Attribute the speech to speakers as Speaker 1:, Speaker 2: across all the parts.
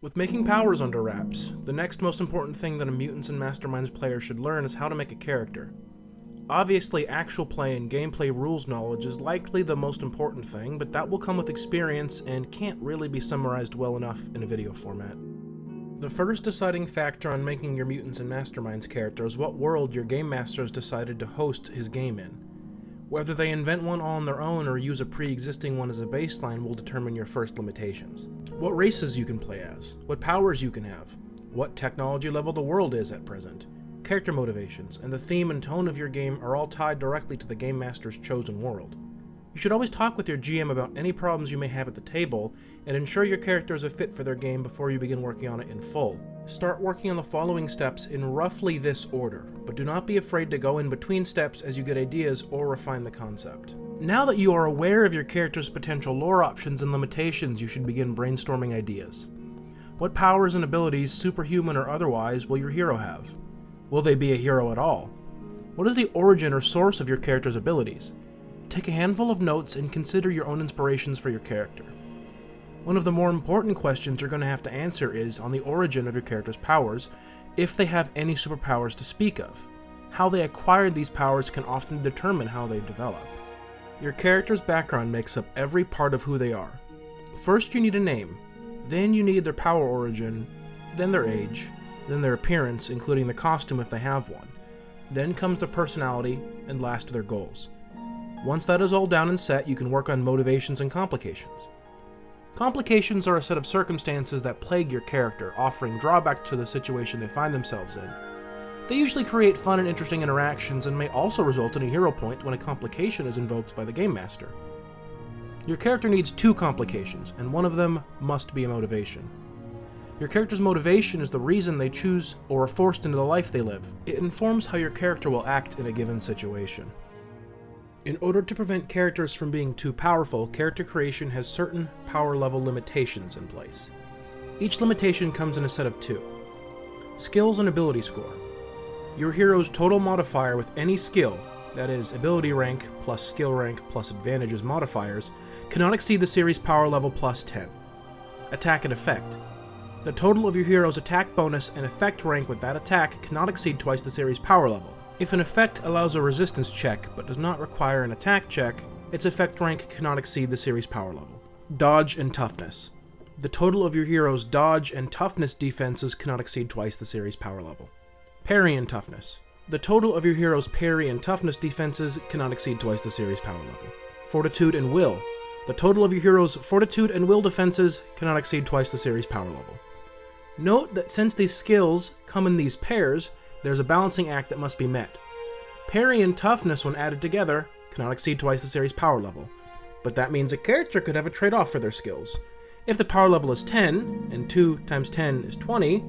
Speaker 1: With making powers under wraps, the next most important thing that a Mutants and Masterminds player should learn is how to make a character. Obviously, actual play and gameplay rules knowledge is likely the most important thing, but that will come with experience and can't really be summarized well enough in a video format. The first deciding factor on making your Mutants and Masterminds character is what world your game master has decided to host his game in. Whether they invent one on their own or use a pre-existing one as a baseline will determine your first limitations. What races you can play as, what powers you can have, what technology level the world is at present, character motivations, and the theme and tone of your game are all tied directly to the game master's chosen world. You should always talk with your GM about any problems you may have at the table, and ensure your character is a fit for their game before you begin working on it in full. Start working on the following steps in roughly this order, but do not be afraid to go in between steps as you get ideas or refine the concept. Now that you are aware of your character's potential lore options and limitations, you should begin brainstorming ideas. What powers and abilities, superhuman or otherwise, will your hero have? Will they be a hero at all? What is the origin or source of your character's abilities? Take a handful of notes and consider your own inspirations for your character. One of the more important questions you're going to have to answer is on the origin of your character's powers, if they have any superpowers to speak of. How they acquired these powers can often determine how they develop. Your character's background makes up every part of who they are. First you need a name, then you need their power origin, then their age, then their appearance, including the costume if they have one. Then comes their personality, and last their goals. Once that is all down and set, you can work on motivations and complications. Complications are a set of circumstances that plague your character, offering drawback to the situation they find themselves in. They usually create fun and interesting interactions and may also result in a hero point when a complication is invoked by the game master. Your character needs 2 complications, and one of them must be a motivation. Your character's motivation is the reason they choose or are forced into the life they live. It informs how your character will act in a given situation. In order to prevent characters from being too powerful, character creation has certain power level limitations in place. Each limitation comes in a set of 2. Skills and ability score. Your hero's total modifier with any skill, that is, ability rank plus skill rank plus advantages modifiers, cannot exceed the series power level plus 10. Attack and effect. The total of your hero's attack bonus and effect rank with that attack cannot exceed twice the series power level. If an effect allows a resistance check but does not require an attack check, its effect rank cannot exceed the series power level. Dodge and toughness. The total of your hero's dodge and toughness defenses cannot exceed twice the series power level. Parry and toughness. The total of your hero's parry and toughness defenses cannot exceed twice the series power level. Fortitude and will. The total of your hero's fortitude and will defenses cannot exceed twice the series power level. Note that since these skills come in these pairs, there's a balancing act that must be met. Parry and toughness, when added together, cannot exceed twice the series power level, but that means a character could have a trade-off for their skills. If the power level is 10, and 2 times 10 is 20,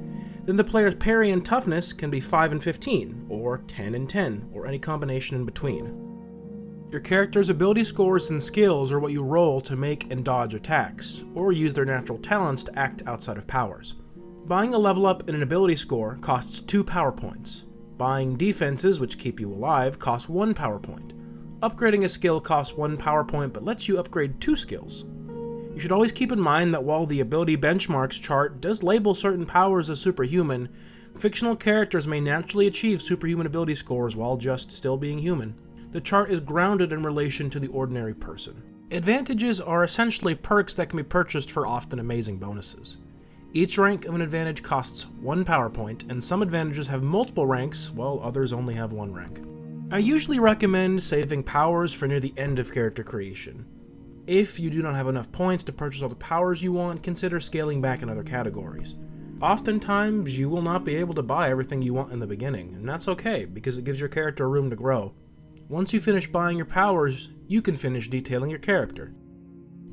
Speaker 1: then the player's parry and toughness can be 5 and 15, or 10 and 10, or any combination in between. Your character's ability scores and skills are what you roll to make and dodge attacks, or use their natural talents to act outside of powers. Buying a level up in an ability score costs 2 power points. Buying defenses, which keep you alive, costs 1 power point. Upgrading a skill costs 1 power point but lets you upgrade 2 skills. You should always keep in mind that while the ability benchmarks chart does label certain powers as superhuman, fictional characters may naturally achieve superhuman ability scores while just still being human. The chart is grounded in relation to the ordinary person. Advantages are essentially perks that can be purchased for often amazing bonuses. Each rank of an advantage costs 1 power point, and some advantages have multiple ranks, while others only have 1 rank. I usually recommend saving powers for near the end of character creation. If you do not have enough points to purchase all the powers you want, consider scaling back in other categories. Oftentimes, you will not be able to buy everything you want in the beginning, and that's okay, because it gives your character room to grow. Once you finish buying your powers, you can finish detailing your character.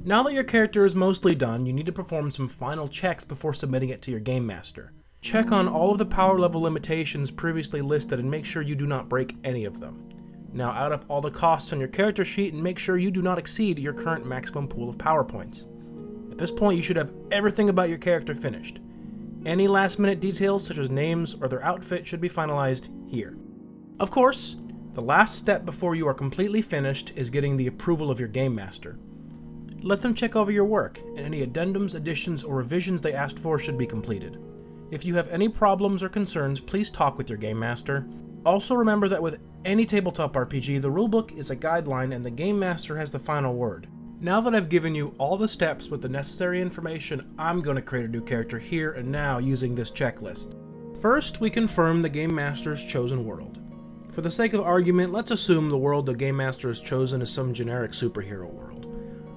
Speaker 1: Now that your character is mostly done, you need to perform some final checks before submitting it to your game master. Check on all of the power level limitations previously listed and make sure you do not break any of them. Now add up all the costs on your character sheet and make sure you do not exceed your current maximum pool of power points. At this point, you should have everything about your character finished. Any last minute details such as names or their outfit should be finalized here. Of course, the last step before you are completely finished is getting the approval of your game master. Let them check over your work, and any addendums, additions, or revisions they asked for should be completed. If you have any problems or concerns, please talk with your game master. Also remember that with any tabletop RPG, the rulebook is a guideline and the game master has the final word. Now that I've given you all the steps with the necessary information, I'm going to create a new character here and now using this checklist. First, we confirm the game master's chosen world. For the sake of argument, let's assume the world the game master has chosen is some generic superhero world.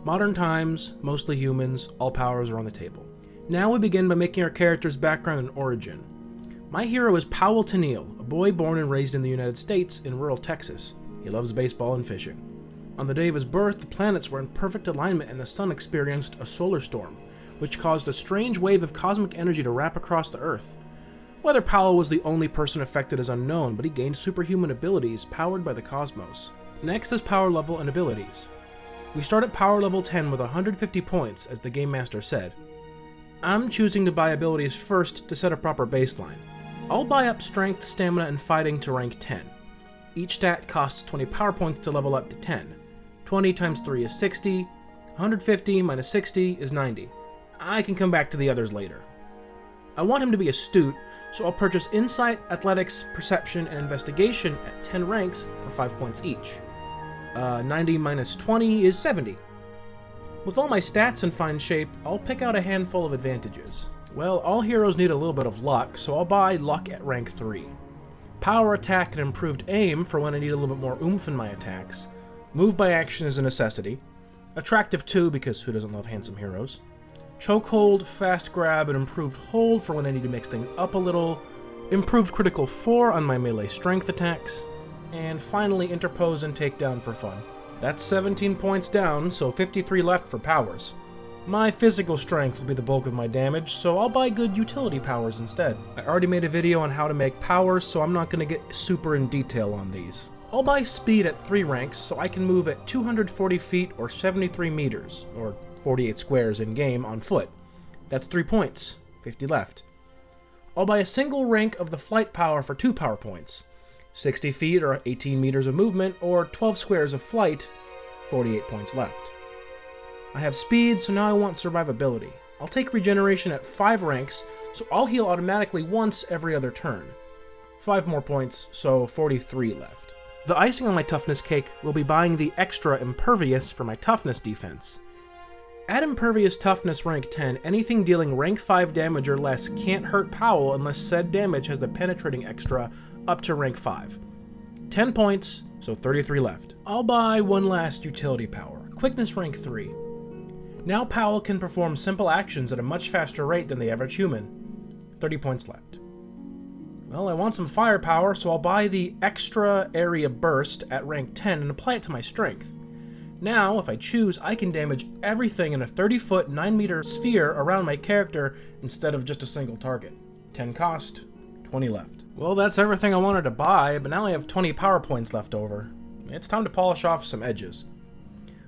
Speaker 1: Modern times, mostly humans, all powers are on the table. Now we begin by making our character's background and origin. My hero is Powell Tennille, a boy born and raised in the United States in rural Texas. He loves baseball and fishing. On the day of his birth, the planets were in perfect alignment and the sun experienced a solar storm, which caused a strange wave of cosmic energy to wrap across the Earth. Whether Powell was the only person affected is unknown, but he gained superhuman abilities powered by the cosmos. Next is power level and abilities. We start at power level 10 with 150 points, as the Game Master said. I'm choosing to buy abilities first to set a proper baseline. I'll buy up Strength, Stamina, and Fighting to rank 10. Each stat costs 20 power points to level up to 10. 20 times 3 is 60, 150 minus 60 is 90. I can come back to the others later. I want him to be astute, so I'll purchase Insight, Athletics, Perception, and Investigation at 10 ranks for 5 points each. 90 minus 20 is 70. With all my stats in fine shape, I'll pick out a handful of advantages. Well, all heroes need a little bit of luck, so I'll buy Luck at rank 3. Power Attack and Improved Aim for when I need a little bit more oomph in my attacks. Move by Action is a necessity. Attractive 2, because who doesn't love handsome heroes. Chokehold, Fast Grab, and Improved Hold for when I need to mix things up a little. Improved Critical 4 on my melee strength attacks. And finally, Interpose and Takedown for fun. That's 17 points down, so 53 left for powers. My physical strength will be the bulk of my damage, so I'll buy good utility powers instead. I already made a video on how to make powers, so I'm not going to get super in detail on these. I'll buy speed at 3 ranks, so I can move at 240 feet or 73 meters, or 48 squares in-game, on foot. That's 3 points, 50 left. I'll buy a single rank of the flight power for 2 power points. 60 feet or 18 meters of movement, or 12 squares of flight, 48 points left. I have speed, so now I want survivability. I'll take regeneration at 5 ranks, so I'll heal automatically once every other turn. 5 more points, so 43 left. The icing on my toughness cake will be buying the extra impervious for my toughness defense. At impervious toughness rank 10, anything dealing rank 5 damage or less can't hurt Powell unless said damage has the penetrating extra up to rank 5. 10 points, so 33 left. I'll buy one last utility power, quickness rank 3. Now Powell can perform simple actions at a much faster rate than the average human. 30 points left. Well, I want some firepower, so I'll buy the extra area burst at rank 10 and apply it to my strength. Now, if I choose, I can damage everything in a 30-foot, 9-meter sphere around my character instead of just a single target. 10 cost, 20 left. Well, that's everything I wanted to buy, but now I have 20 power points left over. It's time to polish off some edges.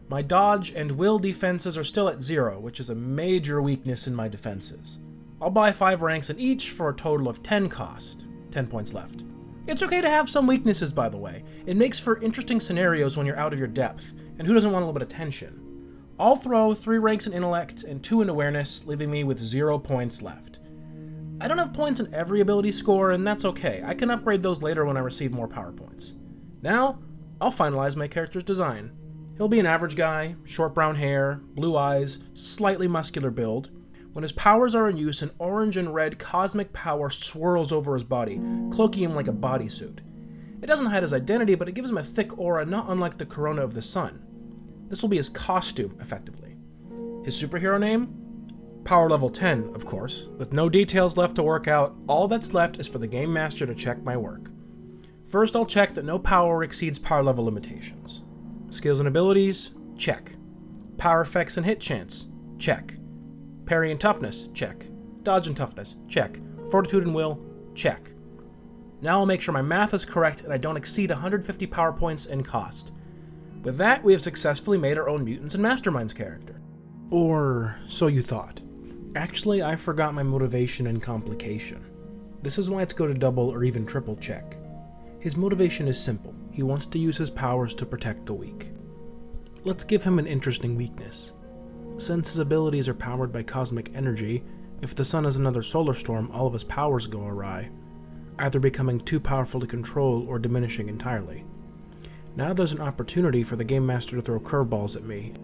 Speaker 1: My dodge and will defenses are still at 0, which is a major weakness in my defenses. I'll buy 5 ranks in each for a total of 10 cost. 10 points left. It's okay to have some weaknesses, by the way. It makes for interesting scenarios when you're out of your depth, and who doesn't want a little bit of tension? I'll throw 3 ranks in intellect and 2 in awareness, leaving me with 0 points left. I don't have points in every ability score, and that's okay. I can upgrade those later when I receive more power points. Now, I'll finalize my character's design. He'll be an average guy, short brown hair, blue eyes, slightly muscular build. When his powers are in use, an orange and red cosmic power swirls over his body, cloaking him like a bodysuit. It doesn't hide his identity, but it gives him a thick aura not unlike the corona of the sun. This will be his costume, effectively. His superhero name? Power level 10, of course. With no details left to work out, all that's left is for the Game Master to check my work. First, I'll check that no power exceeds power level limitations. Skills and abilities? Check. Power effects and hit chance? Check. Parry and toughness? Check. Dodge and toughness? Check. Fortitude and will? Check. Now I'll make sure my math is correct and I don't exceed 150 power points in cost. With that, we have successfully made our own Mutants and Masterminds character. Or so you thought. Actually, I forgot my motivation and complication. This is why it's go to double or even triple check. His motivation is simple. He wants to use his powers to protect the weak. Let's give him an interesting weakness. Since his abilities are powered by cosmic energy, if the sun is another solar storm, all of his powers go awry, either becoming too powerful to control or diminishing entirely. Now there's an opportunity for the Game Master to throw curveballs at me.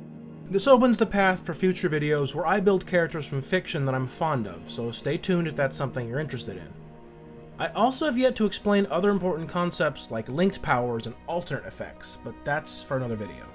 Speaker 1: This opens the path for future videos where I build characters from fiction that I'm fond of, so stay tuned if that's something you're interested in. I also have yet to explain other important concepts like linked powers and alternate effects, but that's for another video.